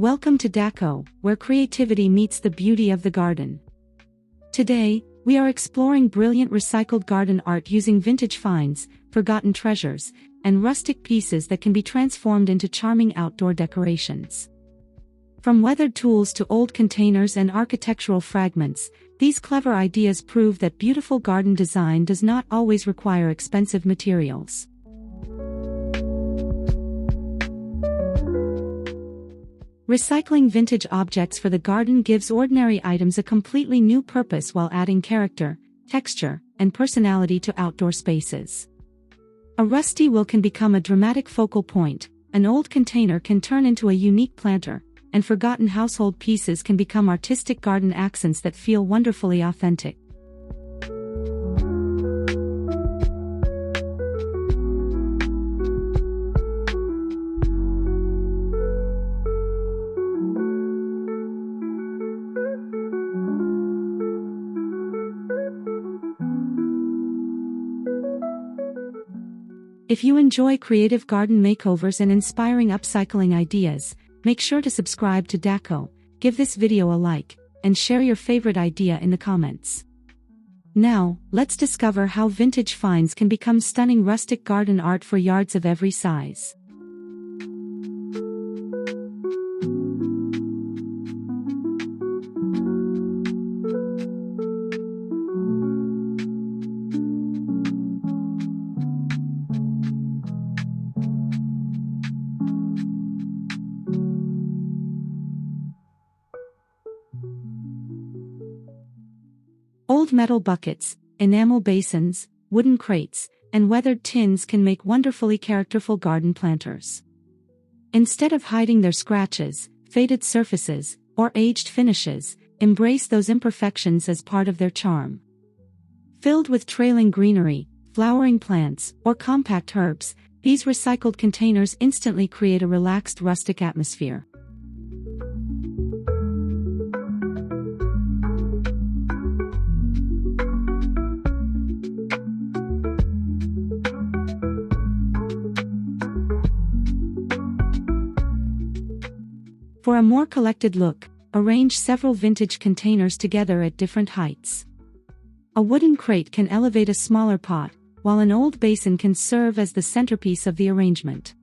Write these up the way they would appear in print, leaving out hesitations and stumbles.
Welcome to Daco, where creativity meets the beauty of the garden. Today, we are exploring brilliant recycled garden art using vintage finds, forgotten treasures, and rustic pieces that can be transformed into charming outdoor decorations. From weathered tools to old containers and architectural fragments, these clever ideas prove that beautiful garden design does not always require expensive materials. Recycling vintage objects for the garden gives ordinary items a completely new purpose while adding character, texture, and personality to outdoor spaces. A rusty wheel can become a dramatic focal point, an old container can turn into a unique planter, and forgotten household pieces can become artistic garden accents that feel wonderfully authentic. If you enjoy creative garden makeovers and inspiring upcycling ideas, make sure to subscribe to Daco, give this video a like, and share your favorite idea in the comments. Now, let's discover how vintage finds can become stunning rustic garden art for yards of every size. Old metal buckets, enamel basins, wooden crates, and weathered tins can make wonderfully characterful garden planters. Instead of hiding their scratches, faded surfaces, or aged finishes, embrace those imperfections as part of their charm. Filled with trailing greenery, flowering plants, or compact herbs, these recycled containers instantly create a relaxed rustic atmosphere. For a more collected look, arrange several vintage containers together at different heights. A wooden crate can elevate a smaller pot, while an old basin can serve as the centerpiece of the arrangement.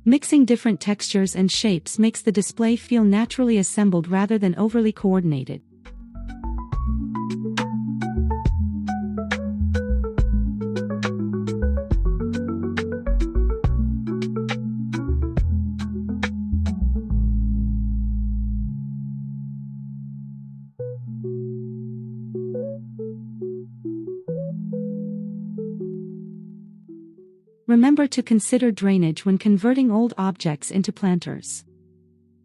Mixing different textures and shapes makes the display feel naturally assembled rather than overly coordinated. Remember to consider drainage when converting old objects into planters.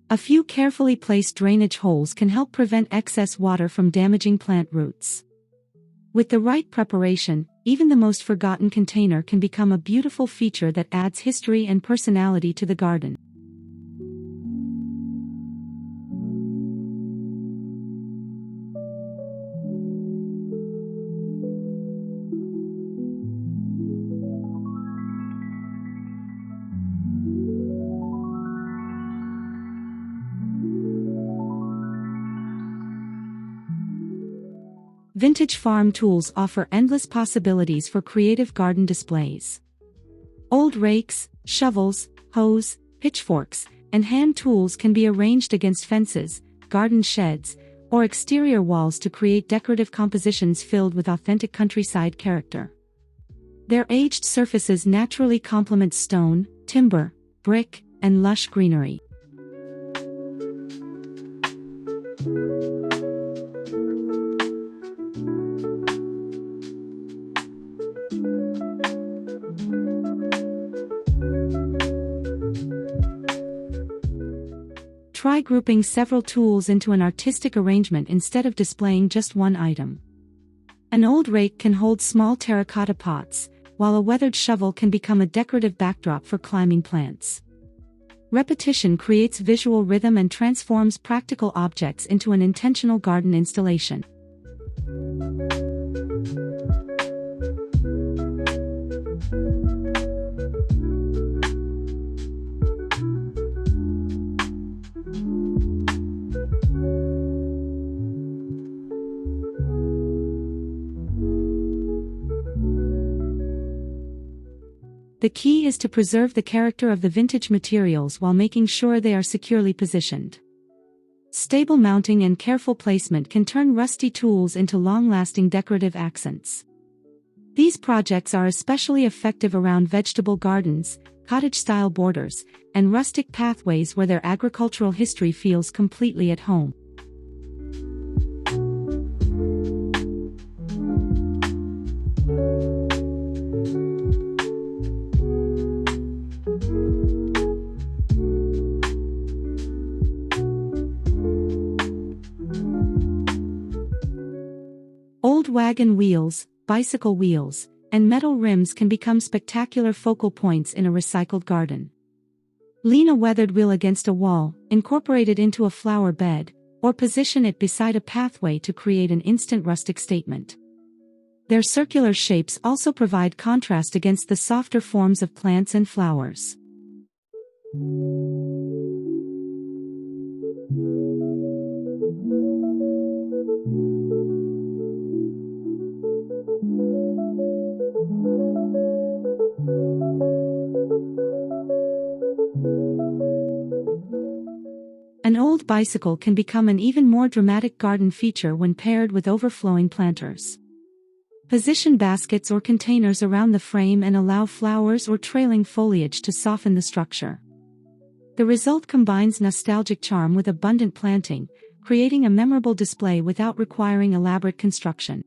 A few carefully placed drainage holes can help prevent excess water from damaging plant roots. With the right preparation, even the most forgotten container can become a beautiful feature that adds history and personality to the garden. Vintage farm tools offer endless possibilities for creative garden displays. Old rakes, shovels, hoes, pitchforks, and hand tools can be arranged against fences, garden sheds, or exterior walls to create decorative compositions filled with authentic countryside character. Their aged surfaces naturally complement stone, timber, brick, and lush greenery. Try grouping several tools into an artistic arrangement instead of displaying just one item. An old rake can hold small terracotta pots, while a weathered shovel can become a decorative backdrop for climbing plants. Repetition creates visual rhythm and transforms practical objects into an intentional garden installation. The key is to preserve the character of the vintage materials while making sure they are securely positioned. Stable mounting and careful placement can turn rusty tools into long-lasting decorative accents. These projects are especially effective around vegetable gardens, cottage-style borders, and rustic pathways where their agricultural history feels completely at home. Old wagon wheels, bicycle wheels, and metal rims can become spectacular focal points in a recycled garden. Lean a weathered wheel against a wall, incorporate it into a flower bed, or position it beside a pathway to create an instant rustic statement. Their circular shapes also provide contrast against the softer forms of plants and flowers. An old bicycle can become an even more dramatic garden feature when paired with overflowing planters. Position baskets or containers around the frame and allow flowers or trailing foliage to soften the structure. The result combines nostalgic charm with abundant planting, creating a memorable display without requiring elaborate construction.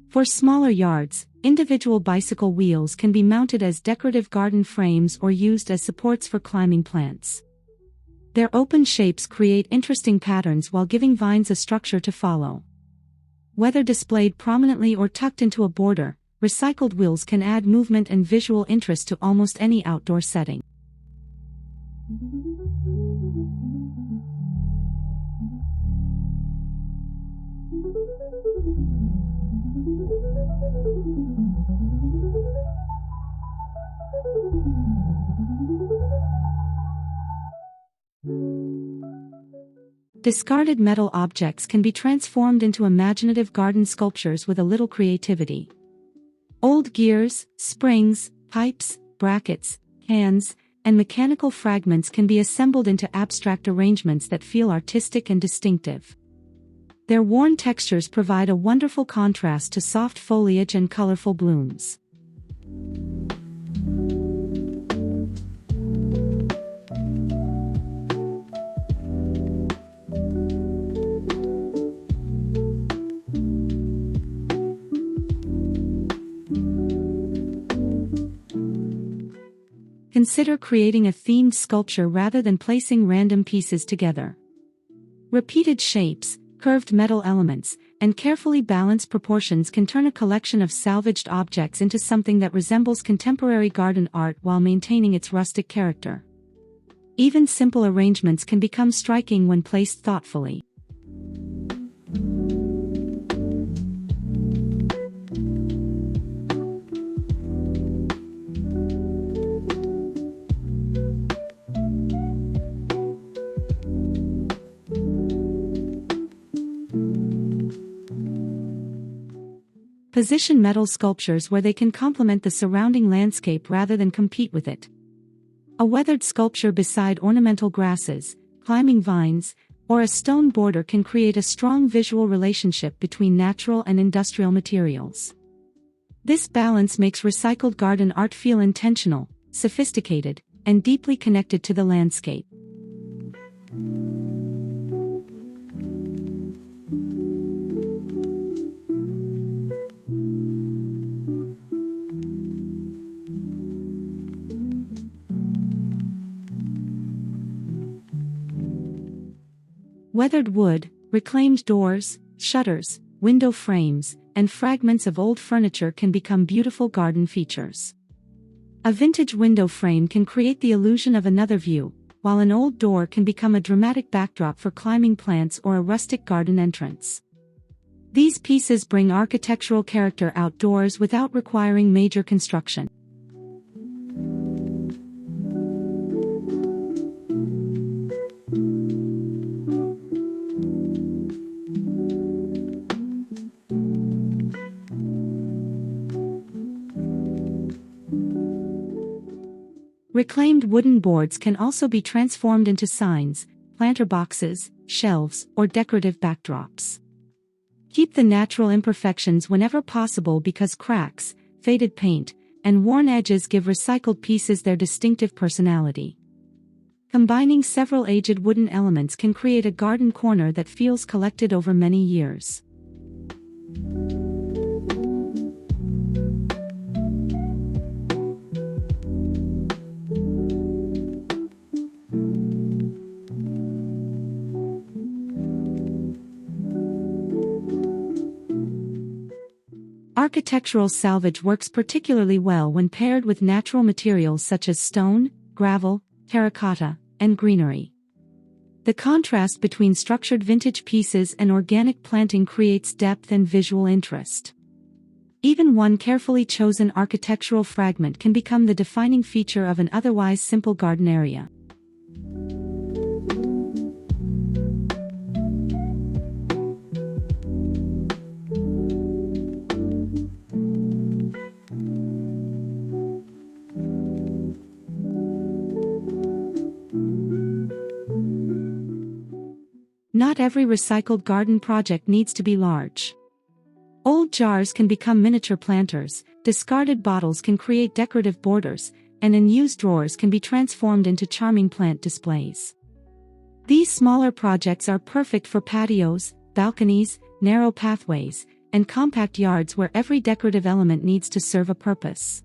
For smaller yards, individual bicycle wheels can be mounted as decorative garden frames or used as supports for climbing plants. Their open shapes create interesting patterns while giving vines a structure to follow. Whether displayed prominently or tucked into a border, recycled wheels can add movement and visual interest to almost any outdoor setting. Discarded metal objects can be transformed into imaginative garden sculptures with a little creativity. Old gears, springs, pipes, brackets, cans, and mechanical fragments can be assembled into abstract arrangements that feel artistic and distinctive. Their worn textures provide a wonderful contrast to soft foliage and colorful blooms. Consider creating a themed sculpture rather than placing random pieces together. Repeated shapes, curved metal elements, and carefully balanced proportions can turn a collection of salvaged objects into something that resembles contemporary garden art while maintaining its rustic character. Even simple arrangements can become striking when placed thoughtfully. Position metal sculptures where they can complement the surrounding landscape rather than compete with it. A weathered sculpture beside ornamental grasses, climbing vines, or a stone border can create a strong visual relationship between natural and industrial materials. This balance makes recycled garden art feel intentional, sophisticated, and deeply connected to the landscape. Weathered wood, reclaimed doors, shutters, window frames, and fragments of old furniture can become beautiful garden features. A vintage window frame can create the illusion of another view, while an old door can become a dramatic backdrop for climbing plants or a rustic garden entrance. These pieces bring architectural character outdoors without requiring major construction. Reclaimed wooden boards can also be transformed into signs, planter boxes, shelves, or decorative backdrops. Keep the natural imperfections whenever possible because cracks, faded paint, and worn edges give recycled pieces their distinctive personality. Combining several aged wooden elements can create a garden corner that feels collected over many years. Architectural salvage works particularly well when paired with natural materials such as stone, gravel, terracotta, and greenery. The contrast between structured vintage pieces and organic planting creates depth and visual interest. Even one carefully chosen architectural fragment can become the defining feature of an otherwise simple garden area. Not every recycled garden project needs to be large. Old jars can become miniature planters, discarded bottles can create decorative borders, and unused drawers can be transformed into charming plant displays. These smaller projects are perfect for patios, balconies, narrow pathways, and compact yards where every decorative element needs to serve a purpose.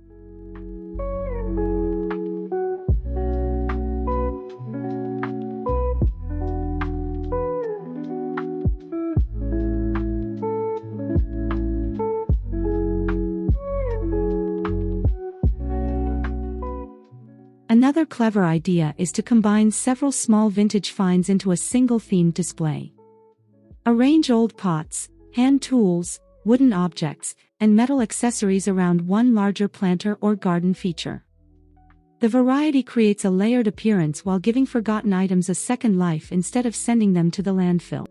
Another clever idea is to combine several small vintage finds into a single themed display. Arrange old pots, hand tools, wooden objects, and metal accessories around one larger planter or garden feature. The variety creates a layered appearance while giving forgotten items a second life instead of sending them to the landfill.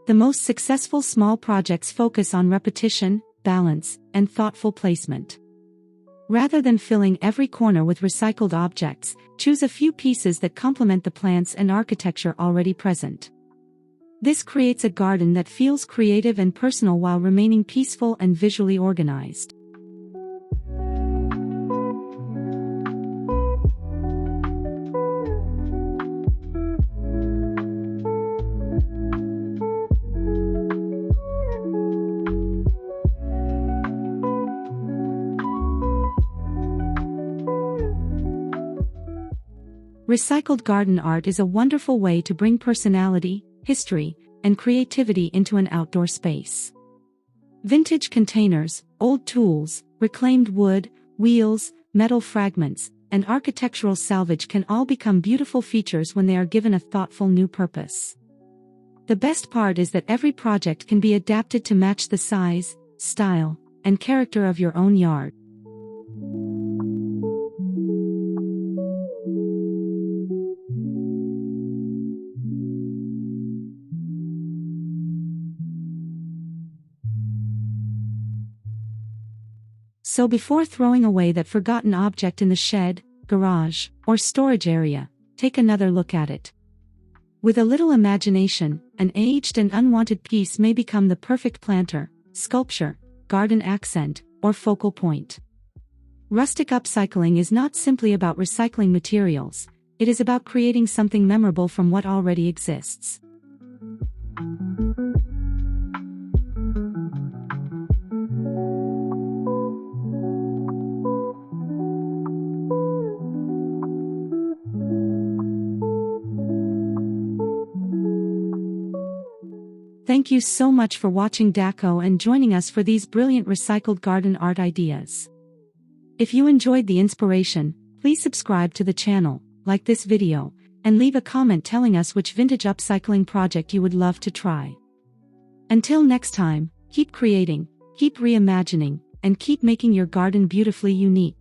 The most successful small projects focus on repetition, balance, and thoughtful placement. Rather than filling every corner with recycled objects, choose a few pieces that complement the plants and architecture already present. This creates a garden that feels creative and personal while remaining peaceful and visually organized. Recycled garden art is a wonderful way to bring personality, history, and creativity into an outdoor space. Vintage containers, old tools, reclaimed wood, wheels, metal fragments, and architectural salvage can all become beautiful features when they are given a thoughtful new purpose. The best part is that every project can be adapted to match the size, style, and character of your own yard. So before throwing away that forgotten object in the shed, garage, or storage area, take another look at it. With a little imagination, an aged and unwanted piece may become the perfect planter, sculpture, garden accent, or focal point. Rustic upcycling is not simply about recycling materials, it is about creating something memorable from what already exists. Thank you so much for watching Daco and joining us for these brilliant recycled garden art ideas. If you enjoyed the inspiration, please subscribe to the channel, like this video, and leave a comment telling us which vintage upcycling project you would love to try. Until next time, keep creating, keep reimagining, and keep making your garden beautifully unique.